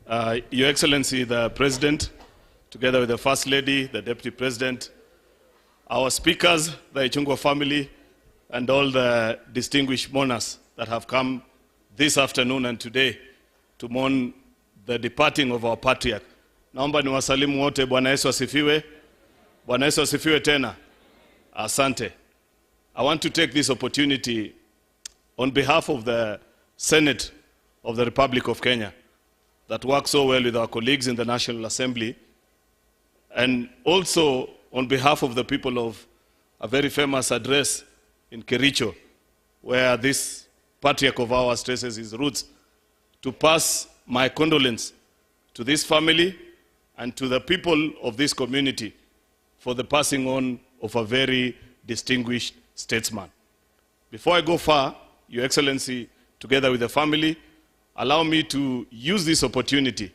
Your Excellency, the President, together with the First Lady, the Deputy President, our speakers, the Ichung'wah family, and all the distinguished mourners that have come this afternoon and today to mourn the departing of our patriarch. Naomba niwasalimu wote. Bwana Yesu asifiwe. Bwana Yesu asifiwe tena. Asante. I want to take this opportunity on behalf of the Senate of the Republic of Kenya that works so well with our colleagues in the National Assembly, and also on behalf of the people of a very famous address in Kericho, where this patriarch of ours traces his roots, to pass my condolence to this family and to the people of this community for the passing on of a very distinguished statesman. Before I go far, Your Excellency, together with the family, allow me to use this opportunity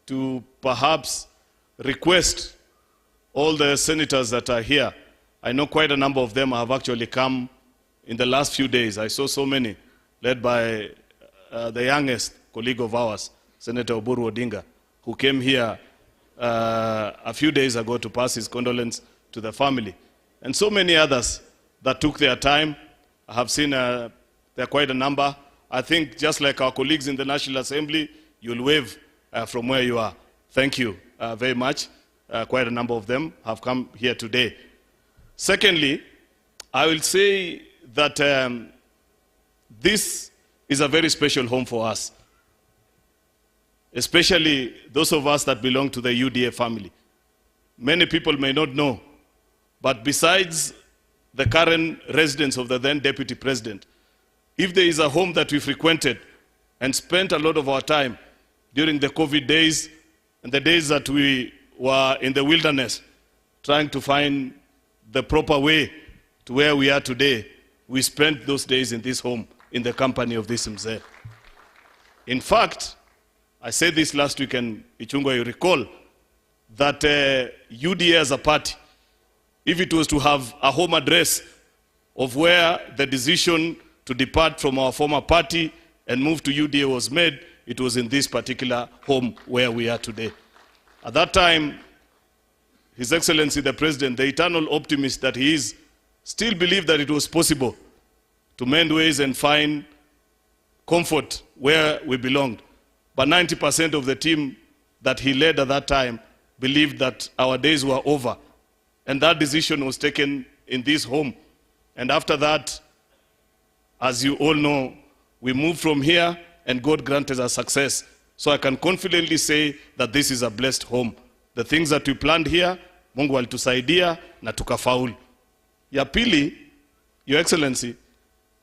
to perhaps request all the senators that are here. I know quite a number of them have actually come in the last few days. I saw so many, led by the youngest colleague of ours, Senator Oburu Odinga, who came here a few days ago to pass his condolence to the family. And so many others that took their time. I have seen there are quite a number. I think just like our colleagues in the National Assembly, you'll wave from where you are. Thank you very much. Quite a number of them have come here today. Secondly, I will say that this is a very special home for us, especially those of us that belong to the UDA family. Many people may not know, but besides the current residence of the then Deputy President, if there is a home that we frequented and spent a lot of our time during the COVID days and the days that we were in the wilderness trying to find the proper way to where we are today, we spent those days in this home in the company of this Mzee. In fact, I said this last week, and Ichung'wah, you recall that UDA as a party, if it was to have a home address of where the decision to depart from our former party and move to UDA was made, it was in this particular home where we are today. At that time, His Excellency the President, the eternal optimist that he is, still believed that it was possible to mend ways and find comfort where we belonged. But 90% of the team that he led at that time believed that our days were over. And that decision was taken in this home. And after that, as you all know, we moved from here and God granted us success. So I can confidently say that this is a blessed home. The things that we planned here, Mungu alitusaidia na tukafaulu. Ya pili, Your Excellency,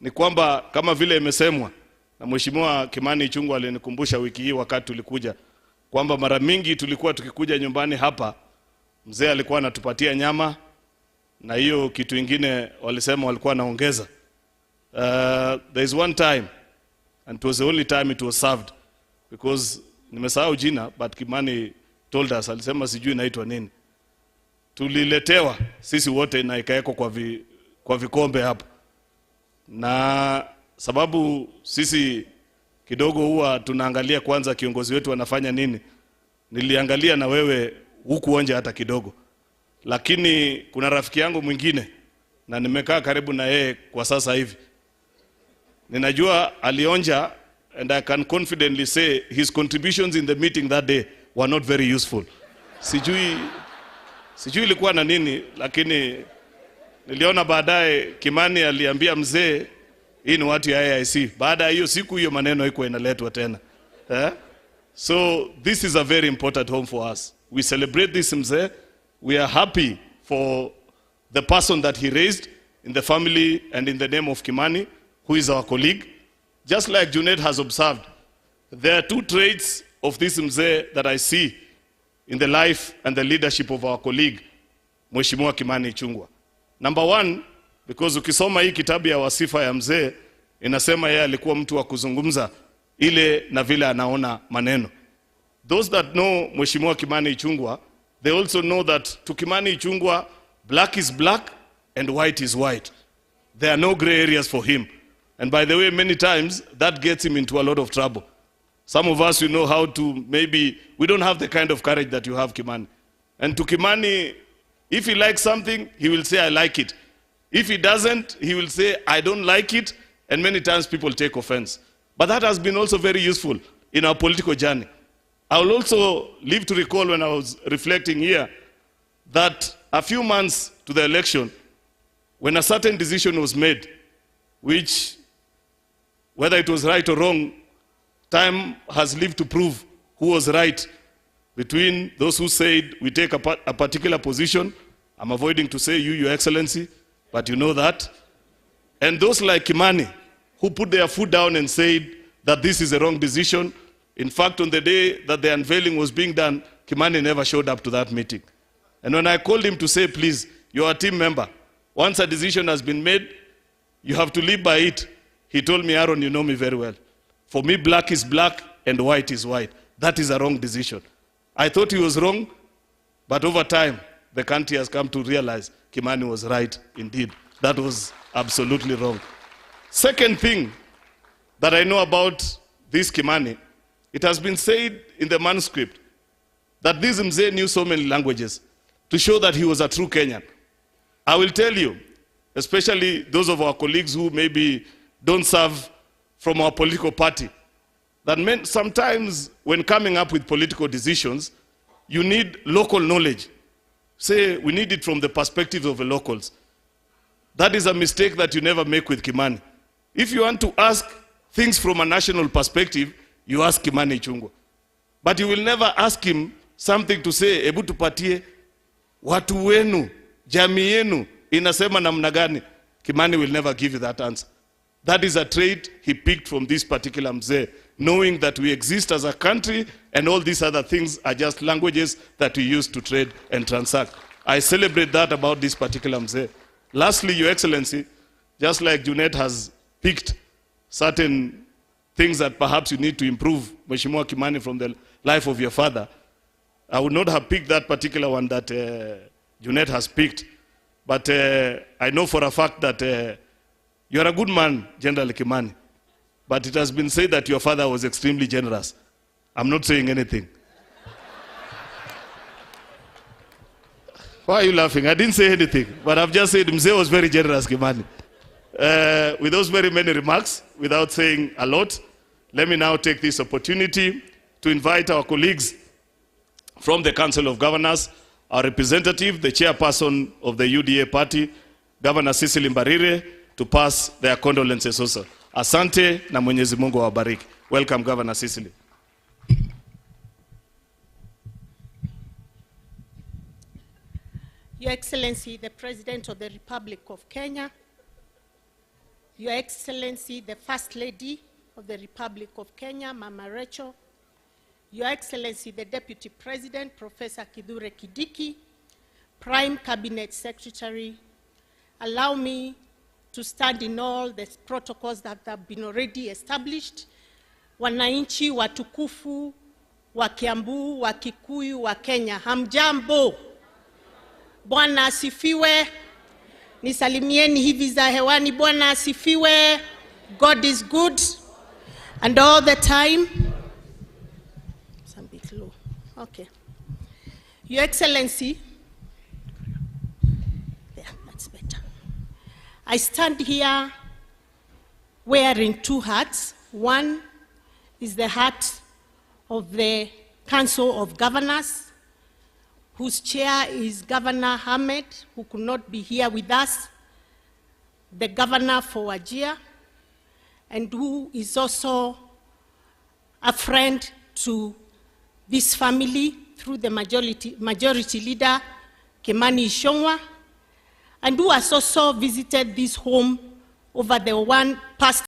ni kwamba kama vile imesemwa na Mheshimiwa Kimani Ichung'wah alinikumbusha wiki hii wakati tulikuja, kwamba mara mingi tulikuwa tukikuja nyumbani hapa, Mzee alikuwa anatupatia nyama na hiyo kitu ingine walisema walikuwa naongeza. There is one time, and it was the only time it was served, because nimesahau jina, but Kimani told us, alisema sijui inaitwa nini. Tuliletewa sisi wote na ikaeko kwa vikombe hapa. Na sababu sisi kidogo huwa tunaangalia kwanza kiongozi wetu anafanya nini, niliangalia na wewe hukuonja hata kidogo. Lakini kuna rafiki yangu mwingine na nimekaa karibu na yeye kwa sasa hivi, ninajua alionja, and I can confidently say his contributions in the meeting that day were not very useful. Sijui ilikuwa na nini, lakini niliona baadaye Kimani aliambia Mzee, hii ni watu ya AIC. Baada hiyo siku hiyo maneno haikuwa inaletwa tena. So this is a very important home for us. We celebrate this Mzee. We are happy for the person that he raised in the family and in the name of Kimani, who is our colleague. Just like Junet has observed, there are two traits of this Mzee that I see in the life and the leadership of our colleague, Mheshimiwa Kimani Ichung'wah. Number one, because ukisoma hii kitabu ya wasifa ya Mzee, inasema yeye alikuwa mtu wa kuzungumza ile na vile anaona maneno. Those that know Mheshimiwa Kimani Ichung'wah, they also know that to Kimani Ichung'wah, black is black and white is white. There are no gray areas for him. And by the way, many times that gets him into a lot of trouble. Some of us, we know how to, maybe, we don't have the kind of courage that you have, Kimani. And to Kimani, if he likes something, he will say, I like it. If he doesn't, he will say, I don't like it. And many times people take offense. But that has been also very useful in our political journey. I will also live to recall when I was reflecting here that a few months to the election, when a certain decision was made, which, whether it was right or wrong, time has lived to prove who was right. Between those who said we take a particular position, I'm avoiding to say you, Your Excellency, but you know that, and those like Kimani, who put their foot down and said that this is a wrong decision. In fact, on the day that the unveiling was being done, Kimani never showed up to that meeting. And when I called him to say, please, you're a team member. Once a decision has been made, you have to live by it. He told me, Aaron, you know me very well. For me, black is black and white is white. That is a wrong decision. I thought he was wrong, but over time, the country has come to realize Kimani was right indeed. That was absolutely wrong. Second thing that I know about this Kimani, it has been said in the manuscript that this Mzee knew so many languages to show that he was a true Kenyan. I will tell you, especially those of our colleagues who maybe don't serve from our political party, that sometimes when coming up with political decisions, you need local knowledge. Say, we need it from the perspective of the locals. That is a mistake that you never make with Kimani. If you want to ask things from a national perspective, you ask Kimani Ichung'wah. But you will never ask him something to say, ebu tupatie, watu wenu, jamii yenu, inasema namna gani. Kimani will never give you that answer. That is a trait he picked from this particular Mzee, knowing that we exist as a country and all these other things are just languages that we use to trade and transact. I celebrate that about this particular Mzee. Lastly, Your Excellency, just like Junet has picked certain things that perhaps you need to improve, Mheshimiwa Kimani, from the life of your father, I would not have picked that particular one that Junet has picked. But I know for a fact that you are a good man, General Kimani. But it has been said that your father was extremely generous. I'm not saying anything. Why are you laughing? I didn't say anything, but I've just said Mzee was very generous, Kimani. With those very many remarks, without saying a lot, let me now take this opportunity to invite our colleagues from the Council of Governors, our representative, the chairperson of the UDA party, Governor Cecily Mbarire, to pass their condolences also. Asante na Mwenyezi Mungu awabariki. Welcome, Governor Cecily. Your Excellency, the President of the Republic of Kenya, Your Excellency, the First Lady of the Republic of Kenya, Mama Rachel, Your Excellency, the Deputy President, Professor Kithure Kindiki, Prime Cabinet Secretary, allow me to stand in all the protocols that have been already established. Wananchi watukufu wa Kiambu, wa Kikuyu, wa Kenya, hamjambo. Bwana asifiwe. Nisalimieni hivi za hewani. Bwana asifiwe. God is good and all the time. It's a bit low. Okay. Your Excellency, yeah, that's better. I stand here wearing two hats. One is the hat of the Council of Governors, whose chair is Governor Ahmed, who could not be here with us, the Governor for Wajir, and who is also a friend to this family through the majority leader, Kimani Ichung'wah, and who has also visited this home over the past